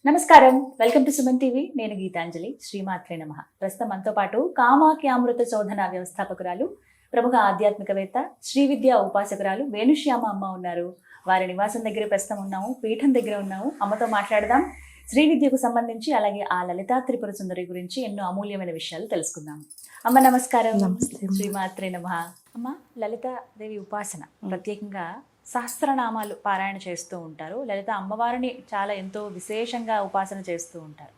నమస్కారం, welcome to Suman TV. నేను గీతాంజలి. శ్రీమాత్రే నమః. ప్రస్తుతం మనతో పాటు కామాఖ్యామృత శోధన వ్యవస్థాపకురాలు, ప్రముఖ ఆధ్యాత్మికవేత్త, శ్రీ విద్యా ఉపాసకురాలు వేణుశ్యామ అమ్మ ఉన్నారు. వారి నివాసం దగ్గర ప్రస్తుతం ఉన్నాము, పీఠం దగ్గర ఉన్నాము. అమ్మతో మాట్లాడదాం. శ్రీ విద్యకు సంబంధించి, అలాగే ఆ లలితా త్రిపుర సుందరి గురించి ఎన్నో అమూల్యమైన విషయాలు తెలుసుకుందాం. అమ్మ నమస్కారం. శ్రీమాత్రే నమః. అమ్మ, లలితాదేవి ఉపాసన ప్రత్యేకంగా సహస్రనామాలు పారాయణ చేస్తూ ఉంటారు. లలిత అమ్మవారిని చాలా ఎంతో విశేషంగా ఉపాసన చేస్తూ ఉంటారు.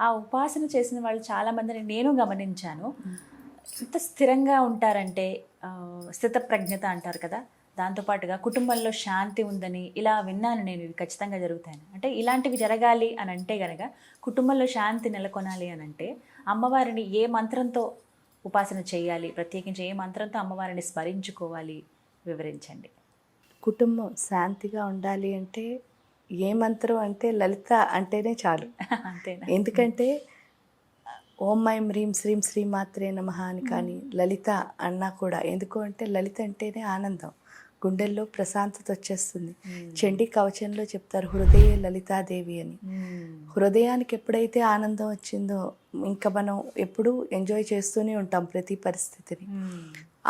ఆ ఉపాసన చేసిన వాళ్ళు చాలామందిని నేను గమనించాను. ఎంత స్థిరంగా ఉంటారంటే స్థిత ప్రజ్ఞత అంటారు కదా, దాంతోపాటుగా కుటుంబంలో శాంతి ఉందని ఇలా విన్నాను నేను. ఇవి ఖచ్చితంగా జరుగుతాయని. అంటే ఇలాంటివి జరగాలి అని అంటే కనుక, కుటుంబంలో శాంతి నెలకొనాలి అని అంటే అమ్మవారిని ఏ మంత్రంతో ఉపాసన చేయాలి, ప్రత్యేకించి ఏ మంత్రంతో అమ్మవారిని స్మరించుకోవాలి, వివరించండి. కుటుంబం శాంతిగా ఉండాలి అంటే ఏ మంత్రం అంటే లలిత అంటేనే చాలు. అంతేనా? ఎందుకంటే ఓం ఐం హ్రీం శ్రీం శ్రీమాత్రే నమః అని కానీ లలిత అన్నా కూడా, ఎందుకు అంటే లలిత అంటేనే ఆనందం, గుండెల్లో ప్రశాంతత వచ్చేస్తుంది. చండీ కవచంలో చెప్తారు హృదయ లలితాదేవి అని. హృదయానికి ఎప్పుడైతే ఆనందం వచ్చిందో ఇంకా మనం ఎప్పుడూ ఎంజాయ్ చేస్తూనే ఉంటాం ప్రతి పరిస్థితిని.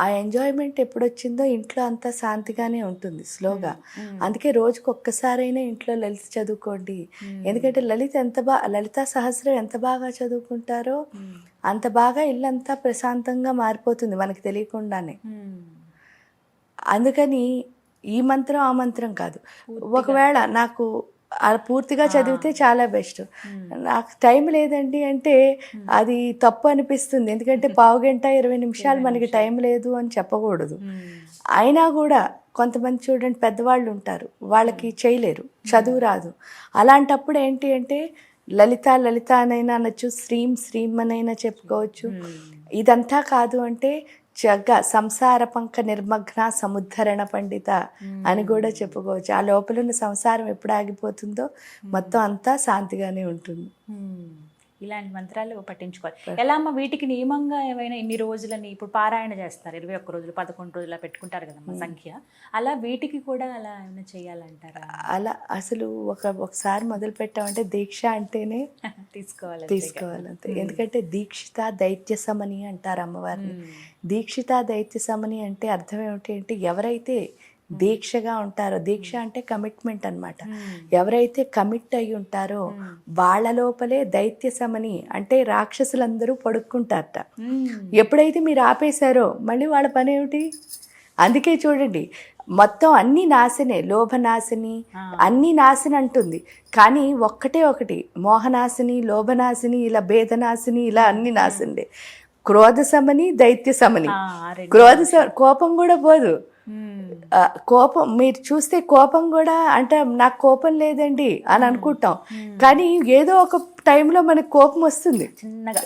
ఆ ఎంజాయ్మెంట్ ఎప్పుడు వచ్చిందో ఇంట్లో అంతా శాంతిగానే ఉంటుంది స్లోగా. అందుకే రోజుకు ఒక్కసారైనా ఇంట్లో లలిత చదువుకోండి. ఎందుకంటే లలితా సహస్రం ఎంత బాగా చదువుకుంటారో అంత బాగా ఇల్లంతా ప్రశాంతంగా మారిపోతుంది మనకి తెలియకుండానే. అందుకని ఈ మంత్రం ఆ మంత్రం కాదు, ఒకవేళ నాకు పూర్తిగా చదివితే చాలా బెస్ట్. నాకు టైం లేదండి అంటే అది తప్పు అనిపిస్తుంది. ఎందుకంటే 15 గంట 20 నిమిషాలు మనకి టైం లేదు అని చెప్పకూడదు. అయినా కూడా కొంతమంది చూడండి, పెద్దవాళ్ళు ఉంటారు, వాళ్ళకి చేయలేరు, చదువు రాదు. అలాంటప్పుడు ఏంటి అంటే లలిత లలిత అనైనా అనొచ్చు, శ్రీం శ్రీం అనైనా చెప్పుకోవచ్చు. ఇదంతా కాదు అంటే సంసార పంక నిర్మగ్న సముద్ధరణ పండిత అని కూడా చెప్పుకోవచ్చు. ఆ లోపల ఉన్న సంసారం ఎప్పుడు ఆగిపోతుందో మొత్తం అంతా శాంతిగానే ఉంటుంది. ఇలాంటి మంత్రాలు పట్టించుకోవాలి. ఎలా అమ్మ, వీటికి నియమంగా ఏమైనా ఇన్ని రోజులని ఇప్పుడు పారాయణ చేస్తారు, 21 రోజులు 11 రోజులు పెట్టుకుంటారు కదమ్మా సంఖ్య. అలా వీటికి కూడా అలా ఏమైనా చేయాలంటారా? అలా అసలు ఒకసారి మొదలు పెట్టామంటే దీక్ష అంటేనే తీసుకోవాలంతే. ఎందుకంటే దీక్షిత దైత్య సమని అంటారు అమ్మవారిని. దీక్షిత దైత్య సమని అంటే అర్థం ఏమిటి అంటే ఎవరైతే దీక్షగా ఉంటారో, దీక్ష అంటే కమిట్మెంట్ అన్నమాట. ఎవరైతే కమిట్ అయి ఉంటారో వాళ్ళ లోపలే దైత్య సమని అంటే రాక్షసులందరూ పడుక్కుంటారట. ఎప్పుడైతే మీరు ఆపేశారో మళ్ళీ వాళ్ళ పని ఏమిటి? అందుకే చూడండి, మొత్తం అన్ని నాశనే, లోభనాశిని అన్ని నాశని అంటుంది, కానీ ఒక్కటే ఒకటి మోహనాశిని, లోభనాశిని, ఇలా భేదనాశిని, ఇలా అన్ని నాశండే. క్రోధ సమని, దైత్య సమని. కోపం కూడా పోదు. కోపం మీరు చూస్తే కోపం కూడా అంటే నాకు కోపం లేదండి అని అనుకుంటాం, కానీ ఏదో ఒక టైంలో మనకు కోపం వస్తుంది చిన్నగా.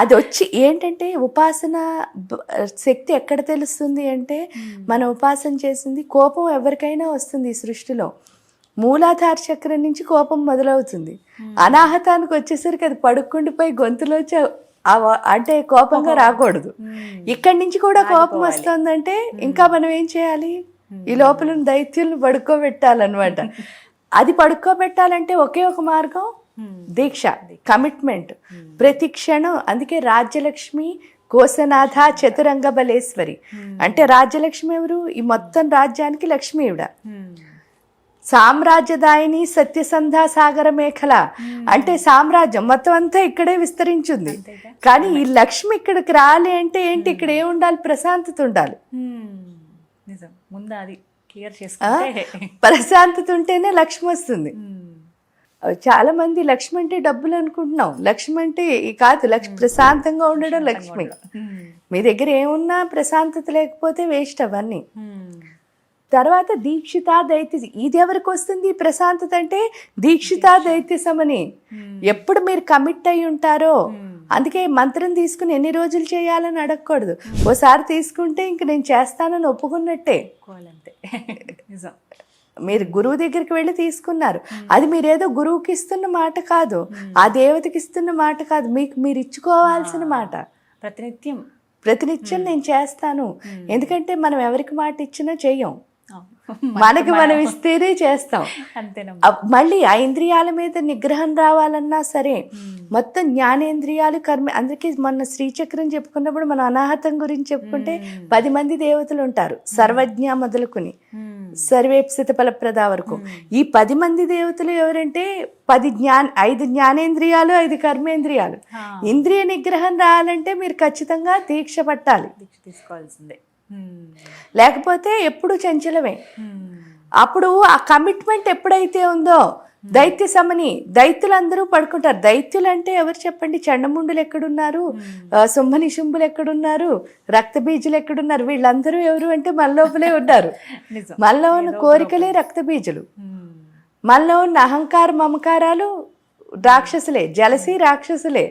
అది వచ్చి ఏంటంటే ఉపాసన శక్తి ఎక్కడ తెలుస్తుంది అంటే మనం ఉపాసన చేసింది. కోపం ఎవరికైనా వస్తుంది ఈ సృష్టిలో. మూలాధార చక్రం నుంచి కోపం మొదలవుతుంది. అనాహతానికి వచ్చేసరికి అది పడుకుండిపోయి గొంతులో అంటే కోపంగా రాకూడదు. ఇక్కడి నుంచి కూడా కోపం వస్తుందంటే ఇంకా మనం ఏం చేయాలి? ఈ లోపల దైత్యులను పడుకోబెట్టాలన్నమాట. అది పడుకోబెట్టాలంటే ఒకే ఒక మార్గం దీక్ష, కమిట్మెంట్, ప్రతి క్షణం. అందుకే రాజ్యలక్ష్మి కోసనాథ చతురంగ బలేశ్వరి అంటే రాజ్యలక్ష్మి ఎవరు? ఈ మొత్తం రాజ్యానికి లక్ష్మి ఈవిడ. సామ్రాజ్యదాయిని సత్యసంధా సాగర మేఖల అంటే సామ్రాజ్యం మొత్తం అంతా ఇక్కడే విస్తరించింది. కానీ ఈ లక్ష్మి ఇక్కడికి రాలి అంటే ఏంటి? ఇక్కడ ఏం ఉండాలి? ప్రశాంతత ఉండాలి. ప్రశాంతత ఉంటేనే లక్ష్మి వస్తుంది. చాలా మంది లక్ష్మి అంటే డబ్బులు అనుకుంటున్నాం. లక్ష్మి అంటే కాదు, ప్రశాంతంగా ఉండడం లక్ష్మి. మీ దగ్గర ఏమున్నా ప్రశాంతత లేకపోతే వేస్ట్ అవన్నీ. తర్వాత దీక్షిత దైత్య, ఇది ఎవరికి వస్తుంది ప్రశాంతత అంటే? దీక్షిత దైత్య సమని. ఎప్పుడు మీరు కమిట్ అయి ఉంటారో, అందుకే మంత్రం తీసుకుని ఎన్ని రోజులు చేయాలని అడగకూడదు. ఓసారి తీసుకుంటే ఇంక నేను చేస్తానని ఒప్పుకున్నట్టే. మీరు గురువు దగ్గరికి వెళ్ళి తీసుకున్నారు, అది మీరేదో గురువుకి ఇస్తున్న మాట కాదు, ఆ దేవతకి ఇస్తున్న మాట కాదు, మీకు మీరు ఇచ్చుకోవాల్సిన మాట. ప్రతినిత్యం నేను చేస్తాను. ఎందుకంటే మనం ఎవరికి మాట ఇచ్చినా చెయ్యం. మనకి మనం ఇస్తేనే చేస్తాం. అంతేనమ్మా. మళ్ళీ ఆ ఇంద్రియాల మీద నిగ్రహం రావాలన్నా సరే మొత్తం జ్ఞానేంద్రియాలు కర్మ. అందుకే మన శ్రీచక్రం చెప్పుకున్నప్పుడు మనం అనాహతం గురించి చెప్పుకుంటే 10 మంది దేవతలు ఉంటారు, సర్వజ్ఞ మొదలుకుని సర్వేప్సిత ఫలప్రద వరకు. ఈ 10 మంది దేవతలు ఎవరంటే 5 జ్ఞానేంద్రియాలు 5 కర్మేంద్రియాలు. ఇంద్రియ నిగ్రహం రావాలంటే మీరు ఖచ్చితంగా దీక్ష పట్టాలి, దీక్ష తీసుకోవాల్సిందే. లేకపోతే ఎప్పుడు చంచలమే. అప్పుడు ఆ కమిట్మెంట్ ఎప్పుడైతే ఉందో దైత్య సమని, దైత్యులందరూ పడుకుంటారు. దైత్యులు అంటే ఎవరు చెప్పండి? చండముండులు ఎక్కడున్నారు, శుంభనిశుంభులు ఎక్కడున్నారు, రక్తబీజులు ఎక్కడున్నారు? వీళ్ళందరూ ఎవరు అంటే మన లోపలే ఉన్నారు. మనలో ఉన్న కోరికలే రక్తబీజులు, మనలో ఉన్న అహంకార మమకారాలు రాక్షసులే, జలసి రాక్షసులే,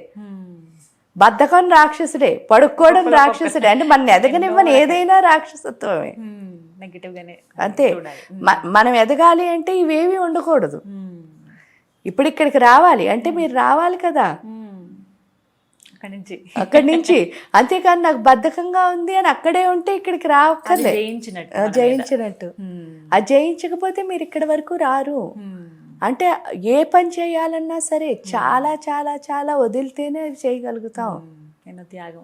బద్ధకం రాక్షసుడే, పడుకోవడం రాక్షసుడే. అంటే మన ఎదగనివ్వని ఏదైనా రాక్షసత్వమే, నెగిటివ్ గానే. అంతే. మనం ఎదగాలి అంటే ఇవేవి ఉండకూడదు. ఇప్పుడు ఇక్కడికి రావాలి అంటే మీరు రావాలి కదా అక్కడి నుంచి. అంతేకాని నాకు బద్ధకంగా ఉంది అని అక్కడే ఉంటే ఇక్కడికి రావక్కర్లే, జయించినట్టు. అది జయించకపోతే మీరు ఇక్కడి వరకు రారు. అంటే ఏ పని చేయాలన్నా సరే చాలా చాలా చాలా వదిలితేనే అది చేయగలుగుతాం. ఎన్నో త్యాగం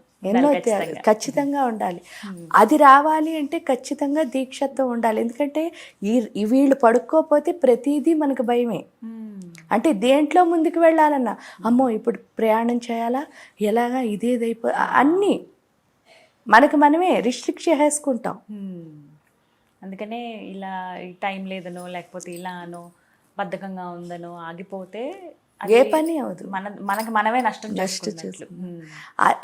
ఖచ్చితంగా ఉండాలి. అది రావాలి అంటే ఖచ్చితంగా దీక్షతో ఉండాలి. ఎందుకంటే వీళ్ళు పడుకోపోతే ప్రతిదీ మనకు భయమే. అంటే దేంట్లో ముందుకు వెళ్ళాలన్నా అమ్మో ఇప్పుడు ప్రయాణం చేయాలా, ఎలాగా, ఇదేదైపో అన్నీ మనకు మనమే రిస్ట్రిక్ట్ చేసుకుంటాం. అందుకనే ఇలా టైం లేదనో లేకపోతే ఇలా అనో బద్ధకంగా ఉందనో ఆగిపోతే ఏ పని అవదు, మనకి మనమే నష్టం.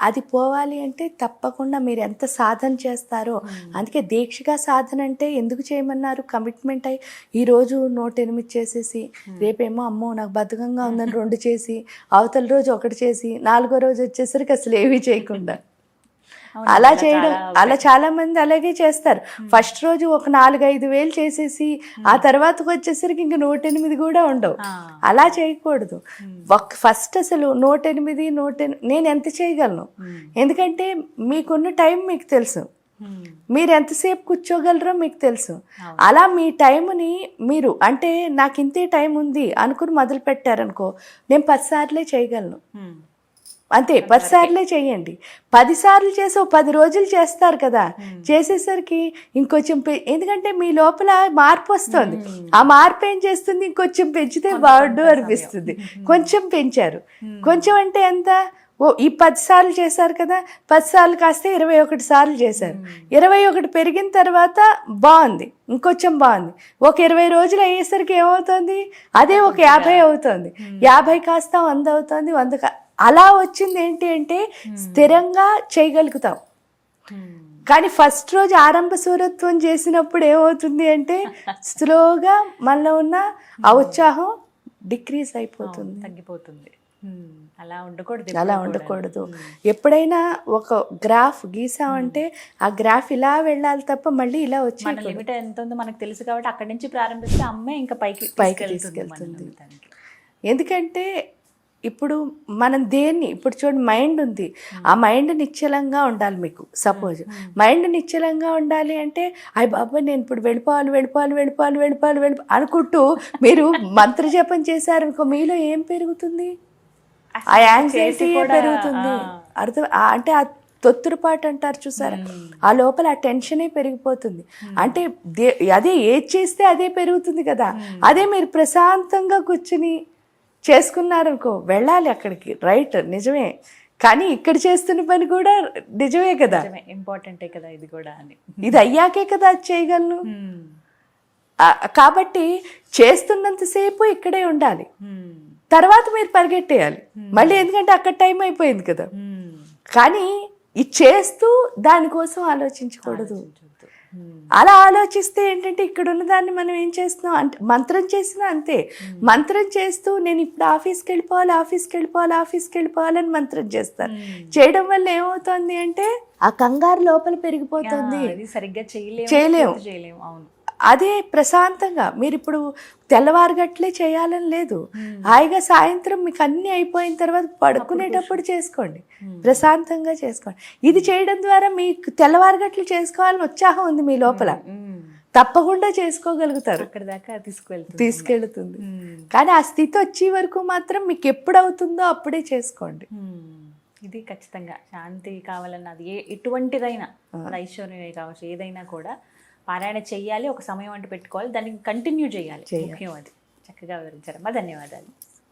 అది పోవాలి అంటే తప్పకుండా మీరు ఎంత సాధన చేస్తారో. అందుకే దీక్షగా సాధన అంటే ఎందుకు చేయమన్నారు? కమిట్మెంట్ అయ్యి ఈరోజు 108 చేసేసి రేపేమో అమ్మో నాకు బద్ధకంగా ఉందని 2 చేసి, అవతల రోజు 1 చేసి, 4వ రోజు వచ్చేసరికి అసలు ఏమీ చేయకుండా అలా చేయడం. అలా చాలా మంది అలాగే చేస్తారు. ఫస్ట్ రోజు ఒక 4-5 వేలు చేసేసి ఆ తర్వాతకు వచ్చేసరికి ఇంక 108 కూడా ఉండవు. అలా చేయకూడదు. ఫస్ట్ అసలు 108 నేను ఎంత చేయగలను, ఎందుకంటే మీకున్న టైం మీకు తెలుసు, మీరు ఎంతసేపు కూర్చోగలరో మీకు తెలుసు. అలా మీ టైంని మీరు అంటే నాకు ఇంతే టైం ఉంది అనుకుని మొదలు పెట్టారనుకో, నేను 10 సార్లే చేయగలను అంతే. 10 సార్లే చేయండి. 10 సార్లు చేసి 10 రోజులు చేస్తారు కదా, చేసేసరికి ఇంకొంచెం ఎందుకంటే మీ లోపల మార్పు వస్తుంది. ఆ మార్పు ఏం చేస్తుంది, ఇంకొంచెం పెంచితే బాగుండు అనిపిస్తుంది. కొంచెం పెంచారు, కొంచెం అంటే ఎంత, ఈ 10 సార్లు చేశారు కదా, 10 సార్లు కాస్తే 21 సార్లు చేశారు. 21 పెరిగిన తర్వాత బాగుంది, ఇంకొంచెం బాగుంది. ఒక 20 రోజులు అయ్యేసరికి ఏమవుతుంది, అదే ఒక 50 అవుతుంది, 50 కాస్త 100 అవుతుంది, 100 అలా వచ్చింది. ఏంటి అంటే స్థిరంగా చేయగలుగుతాం. కానీ ఫస్ట్ రోజు ఆరంభ సూరత్వం చేసినప్పుడు ఏమవుతుంది అంటే స్లోగా మనలో ఉన్న ఆ ఉత్సాహం డిక్రీజ్ అయిపోతుంది, తగ్గిపోతుంది. అలా ఉండకూడదు. ఎప్పుడైనా ఒక గ్రాఫ్ గీసామంటే ఆ గ్రాఫ్ ఇలా వెళ్ళాలి తప్ప మళ్ళీ ఇలా వచ్చి లిమిట్ ఎంత ఉందో మనకు తెలుసు కాబట్టి అక్కడి నుంచి ప్రారంభిస్తే అమ్మే ఇంకా పైకి తీసుకెళ్తుంది. ఎందుకంటే ఇప్పుడు మనం దేన్ని ఇప్పుడు చూడండి, మైండ్ ఉంది, ఆ మైండ్ నిశ్చలంగా ఉండాలి. మీకు సపోజ్ మైండ్ నిశ్చలంగా ఉండాలి అంటే అయ్య బాబా నేను ఇప్పుడు వెళ్ళిపోవాలి అనుకుంటూ మీరు మంత్రజపం చేశారనుకో, మీలో ఏం పెరుగుతుంది, ఆ యాంగ్జైటీ పెరుగుతుంది. అర్థం అంటే ఆ తొత్తురుపాటు అంటారు చూసారా, ఆ లోపల ఆ టెన్షనే పెరిగిపోతుంది. అంటే అదే ఏది చేస్తే అదే పెరుగుతుంది కదా. అదే మీరు ప్రశాంతంగా కూర్చుని చేసుకున్నారనుకో, వెళ్ళాలి అక్కడికి, రైట్, నిజమే. కానీ ఇక్కడ చేస్తున్న పని కూడా నిజమే కదా, ఇంపార్టెంటే కదా ఇది కూడా అని. ఇది అయ్యాకే కదా అది చేయగలను. కాబట్టి చేస్తున్నంతసేపు ఇక్కడే ఉండాలి, తర్వాత మీరు పరిగెట్టేయాలి మళ్ళీ, ఎందుకంటే అక్కడ టైం అయిపోయింది కదా. కానీ ఇది చేస్తూ దానికోసం ఆలోచించకూడదు. అలా ఆలోచిస్తే ఏంటంటే ఇక్కడ ఉన్న దాన్ని మనం ఏం చేస్తున్నాం అంటే మంత్రం చేసినా అంతే. మంత్రం చేస్తూ నేను ఇప్పుడు ఆఫీస్కి వెళ్ళిపోవాలని మంత్రం చేస్తాను. చేయడం వల్ల ఏమవుతుంది అంటే ఆ కంగారు లోపల పెరిగిపోతుంది, సరిగ్గా చేయలేము. అదే ప్రశాంతంగా మీరు ఇప్పుడు తెల్లవారుగట్లే చేయాలని లేదు, హాయిగా సాయంత్రం మీకు అన్నీ అయిపోయిన తర్వాత పడుకునేటప్పుడు చేసుకోండి, ప్రశాంతంగా చేసుకోండి. ఇది చేయడం ద్వారా మీకు తెల్లవారుగట్లు చేసుకోవాలని ఉత్సాహం ఉంది మీ లోపల, తప్పకుండా చేసుకోగలుగుతారు, అక్కడ దాకా తీసుకెళ్తుంది. కానీ ఆ స్థితి వచ్చే వరకు మాత్రం మీకు ఎప్పుడు అవుతుందో అప్పుడే చేసుకోండి. ఇది ఖచ్చితంగా శాంతి కావాలన్నది ఎటువంటిదైనా, అది ఐశ్వర్యమే కావచ్చు, ఏదైనా కూడా పారాయణ చెయ్యాలి, ఒక సమయం అంటూ పెట్టుకోవాలి, దాన్ని కంటిన్యూ చేయాలి, ముఖ్యం అది. చక్కగా వివరించారమ్మా, ధన్యవాదాలు.